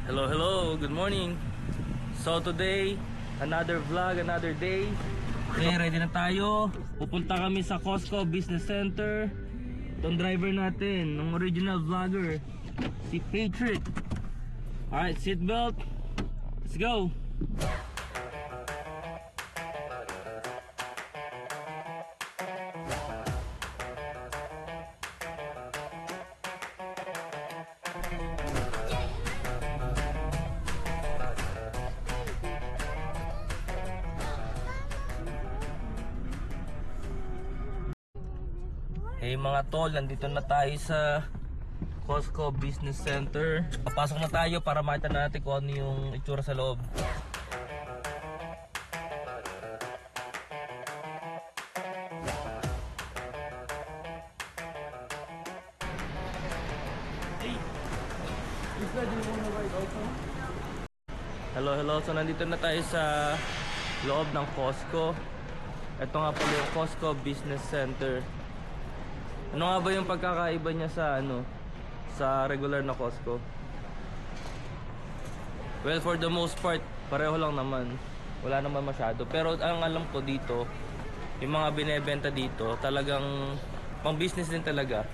Hello, good morning. So today, another vlog, another day. Okay, ready na tayo. Pupunta kami sa Costco Business Center. Itong driver natin, ng original vlogger, si Patriot. Alright, seatbelt. Let's go. Hey mga tol, nandito na tayo sa Costco Business Center. Papasok na tayo para makita natin kung ano yung itsura sa loob. Hello. So nandito na tayo sa loob ng Costco. Ito nga pala yung Costco Business Center. Ano nga ba yung pagkakaiba niya sa regular na Costco? Well, for the most part, pareho lang naman. Wala naman masyado. Pero ang alam ko dito, yung mga binebenta dito, talagang pang business din talaga.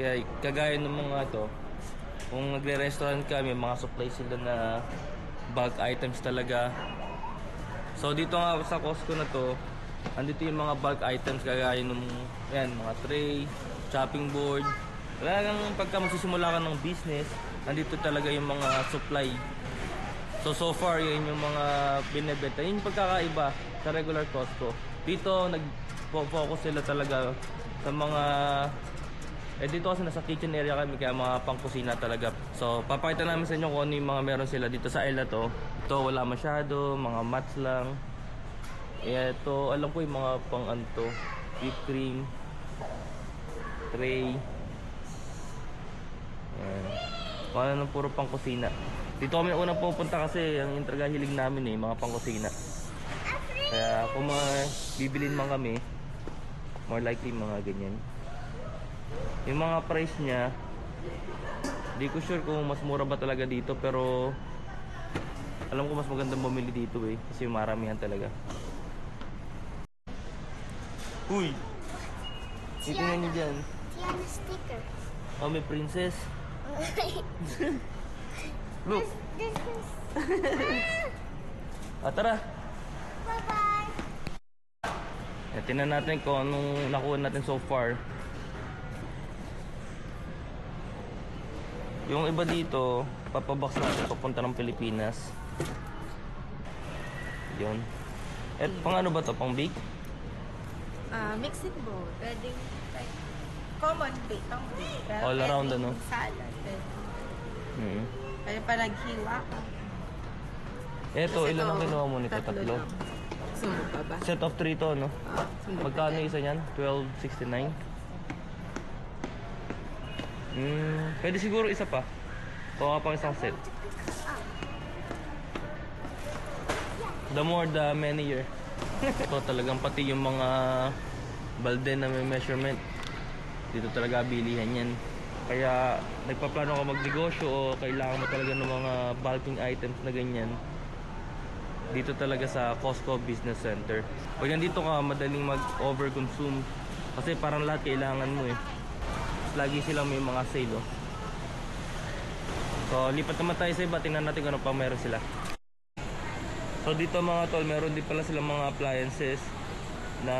Kaya kagaya ng mga to, kung nagre-restaurant kami, mga supply sila na bulk items talaga. So dito nga sa Costco na to, andito yung mga bulk items kagaya ng mga tray, chopping board. Talagang pagka magsisimula ka ng business, andito talaga yung mga supply. So far yun yung mga binebenta. Yun yung pagkakaiba sa regular Costco. Dito nag-focus sila talaga sa mga dito kasi nasa kitchen area kami, kaya mga pangkusina talaga. So papakita namin sa inyo kung ano yung mga meron sila dito sa aisle na to. Ito wala masyado, mga mats lang. Ito, alam ko yung mga pang-anto, whipped cream, tray. Ayan. Kung ano nang puro pang-kusina. Dito kami unang pupunta kasi ang talaga hilig namin mga pang-kusina. Kaya kung mga bibilin man kami, more likely mga ganyan. Yung mga price niya, di ko sure kung mas mura ba talaga dito, pero alam ko mas magandang bumili dito kasi maramihan talaga. Uy! Titingnan niyo dyan. Tiana sticker. Oh, may princess. Look! This is... Tara! Bye-bye! Tingnan natin kung anong nakuha natin so far. Yung iba dito, papabox natin papunta ng Pilipinas. Yun. Pang ano ba to? Pang bake? Mix it both. Pwedeng like common bake, pang bake. All around salad. Mm-hmm. Pwede pa naghiwa ka. Ilan ang kinuha mo nito? Tatlo? Sumo pa ba? Set of 3 to, no? Magkano isa niyan? $12.69. Pwede siguro isa pa. Kuha pang isang set. The more the merrier. Ito talagang pati yung mga balde na may measurement, dito talaga bilihan yan. Kaya nagpaplano ka magnegosyo o kailangan mo talaga ng mga bulking items na ganyan, dito talaga sa Costco Business Center. Pag nandito ka, madaling mag-overconsume kasi parang lahat kailangan mo lagi silang may mga sale. So lipat naman tayo sa iba, tingnan natin kung ano pa meron sila. So dito mga tol, meron din pala silang mga appliances na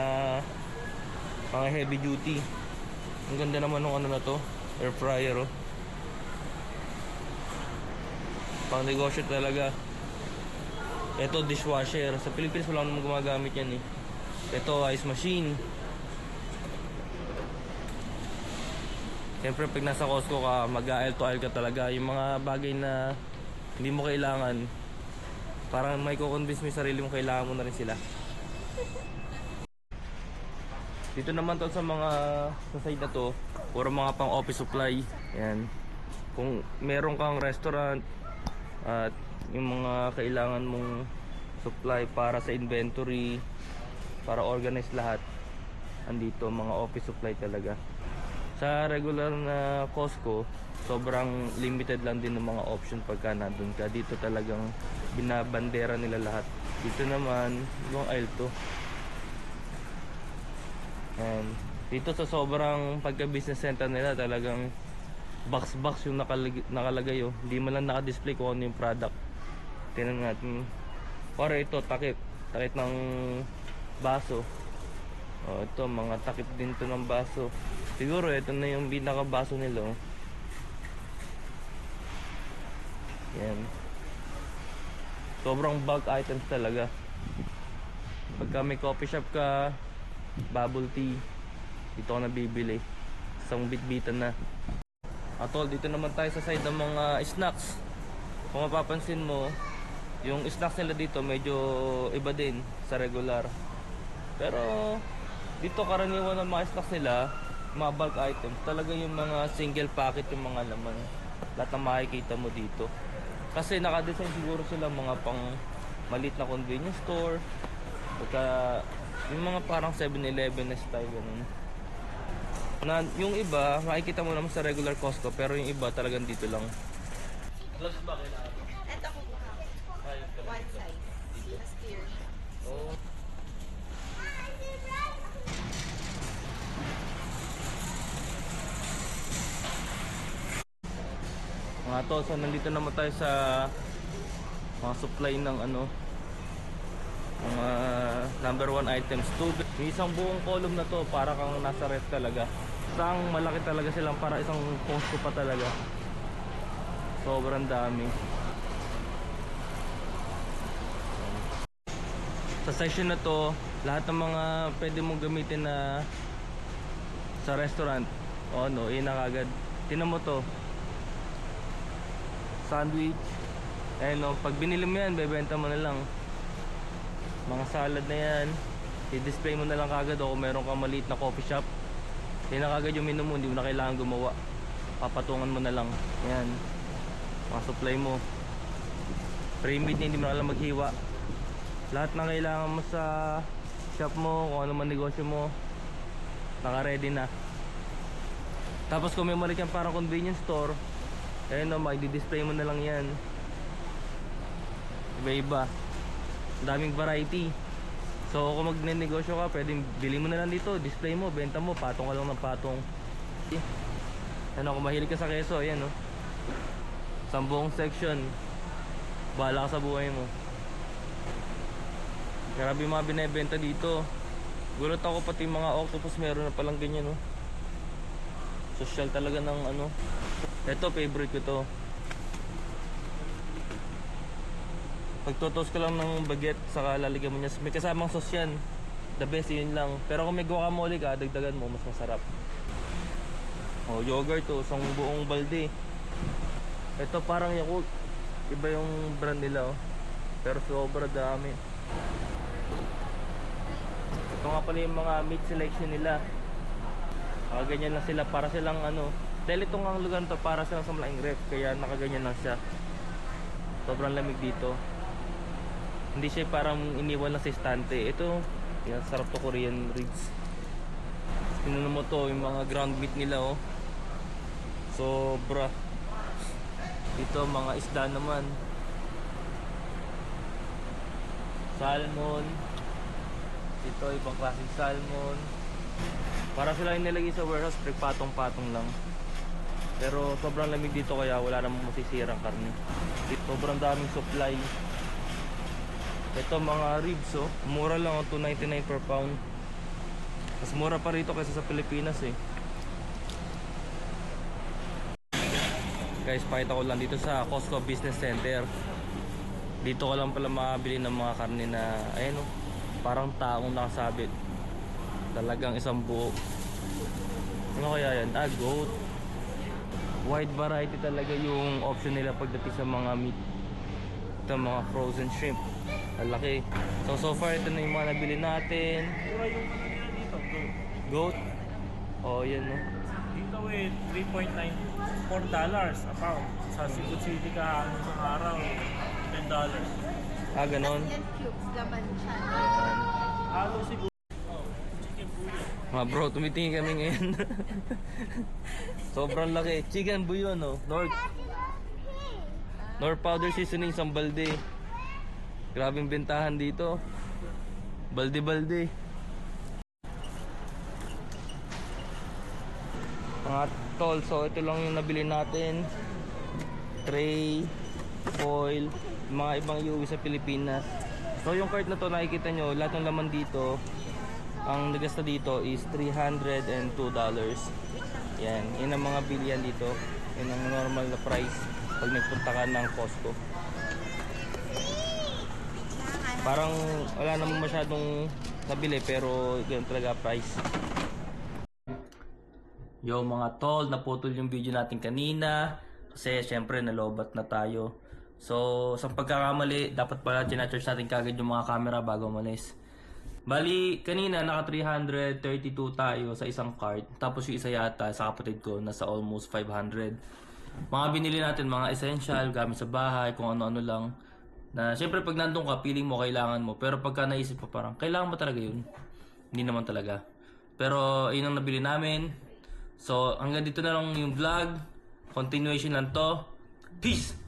mga heavy duty. Ang ganda naman ng ano na to, air fryer pang negosyo talaga. Ito dishwasher, sa Pilipinas wala naman gumagamit yan Ito ice machine. Siyempre pag nasa Costco ka, mag-aisle to aisle ka talaga. Yung mga bagay na hindi mo kailangan, parang may kukonvince mo yung sarili mo, kailangan mo na rin sila. Dito naman to sa side na to, puro mga pang office supply. Ayan. Kung meron kang restaurant at yung mga kailangan mong supply para sa inventory, para organize lahat, andito mga office supply talaga. Sa regular na Costco, sobrang limited lang din ng mga option pagka nandun ka. Dito talagang binabandera nila lahat. Dito naman, yung aisle to. And dito sa sobrang pagka-business center nila, talagang box yung nakalagay oh. Hindi man lang naka-display kung ano yung product. Tingnan natin. Para ito, takip ng baso. Oh, ito, mga takip din to ng baso. Siguro ito na yung pinaka-baso nila oh. Yan. Sobrang bulk items talaga. Pagka may coffee shop ka, bubble tea, dito ko nabibili. Isang bitbitan na. Atol, dito naman tayo sa side ng mga snacks. Kung mapapansin mo, yung snacks nila dito medyo iba din sa regular. Pero dito karaniwan ng mga snacks nila, mga bulk items, talaga yung mga single packet yung mga laman. Lahat ng makikita mo dito. Kasi naka-design siguro sila mga pang maliit na convenience store. Pagka yung mga parang 7-Eleven na style ganun. Na yung iba makikita mo naman sa regular Costco, pero yung iba talagang dito lang. Gloves ba kailangan? Ito ko ba? One size. Mas clear siya. Oh. Mga to, so nandito naman tayo sa mga supply ng ano, mga number 1 items. Tubig. May isang buong column na to, para kang nasa ref talaga. Isang malaki talaga silang, para isang Costco pa talaga. Sobrang dami. Sa section na to, lahat ng mga pwede mong gamitin na sa restaurant, o ano, inakagad. Tinan mo to, sandwich. Eh no, pag binili mo yan, bebenta mo na lang. Mga salad na yan, i-display mo na lang kagad. O kung meron kang maliit na coffee shop, yun na kagad yung menu mo, hindi mo na kailangan gumawa. Papatungan mo na lang. Yan, mga supply mo. Pre-made na, hindi mo na kailangan maghiwa. Lahat na kailangan mo sa shop mo, kung ano man negosyo mo, naka-ready na. Tapos kung may maliit yan parang convenience store, ayun o, i-display mo na lang yan. Iba-iba, daming variety. So kung magne-negosyo ka, pwedeng bili mo na lang dito, display mo, benta mo, patong ka lang ng patong. Ano, kung mahilig ka sa keso, ayan o, sambuong section, bahala ka sa buhay mo. Grabe yung mga binebenta dito. Gulat ako, pati mga octopus meron na palang ganyan no. Social talaga ng ano. Ito, favorite ko to. Pagtotoast ka lang ng baguette, saka lalagyan mo niya, may kasamang sauce yan. The best, yun lang. Pero kung may guacamole ka, dagdagan mo, mas masarap. Oh, yogurt to, isang buong balde. Ito parang Yakult, iba yung brand nila oh. Pero sobra dami. Ito nga pala yung mga meat selection nila. Ganyan lang sila, para silang ano. Dahil itong ang lugar to, para silang sa malaking ref, kaya nakaganyan lang siya. Sobrang lamig dito. Hindi siya parang iniwan lang sa istante. Ito, yan, sarap to, Korean ribs. Tinunan mo to, yung mga ground meat nila oh. Sobra. Dito mga isda naman. Salmon. Ito ibang klaseng salmon. Para sila yung nilagay sa warehouse, patong-patong lang. Pero sobrang lamig dito, kaya wala namang masisirang karne. Sobrang daming supply. Ito mga ribs oh, mura lang oh, $2.99 per pound. Mas mura pa rito kaysa sa Pilipinas eh. Guys, pakita ko lang dito sa Costco Business Center. Dito ko lang pala makabili ng mga karne na ayun oh, parang taong nakasabit. Talagang isang buo. Ano kaya yan? Goat. Wide variety talaga yung option nila pagdating sa mga meat. Ito mga frozen shrimp. Ang laki. So far ito na yung mga nabili natin. Mura yung ano nila dito, Goat. Oh yan no. Dito eh, $3.94 a pound. Sa Cebu City ka, ano sa araw, $10. Ganon. Yan cubes, laman siya. Halo siguro. Oh, chicken bouillon. Mga bro, tumitingin kami ngayon. Sobrang laki. Chicken bouillon, no? Nor powder seasoning, isang balde. Grabing bentahan dito. Balde-balde. Mga tol, so ito lang yung nabili natin. Tray, foil, mga ibang iuwi sa Pilipinas. So yung cart na to, nakikita nyo, lahat ng laman dito, ang nagasta dito is $302. Yan, yun ang mga bilihan dito. Yun ang normal na price pag nagpunta ka ng Costco. Parang wala namang masyadong nabili pero yun talaga price. Yo mga tol, naputol yung video natin kanina kasi syempre nalobat na tayo. So, sa pagkakamali, dapat pala tina-charge natin kagad yung mga camera bago umalis. Bali, kanina naka 332 tayo sa isang cart. Tapos yung isa yata sa kapatid ko nasa almost 500. Mga binili natin, mga essential, gamit sa bahay, kung ano-ano lang. Na syempre pag nandun ka, feeling mo kailangan mo. Pero pagka naisip pa parang, kailangan ba talaga yun? Hindi naman talaga. Pero yun ang nabili namin. So, hanggang dito na lang yung vlog. Continuation lang to. Peace!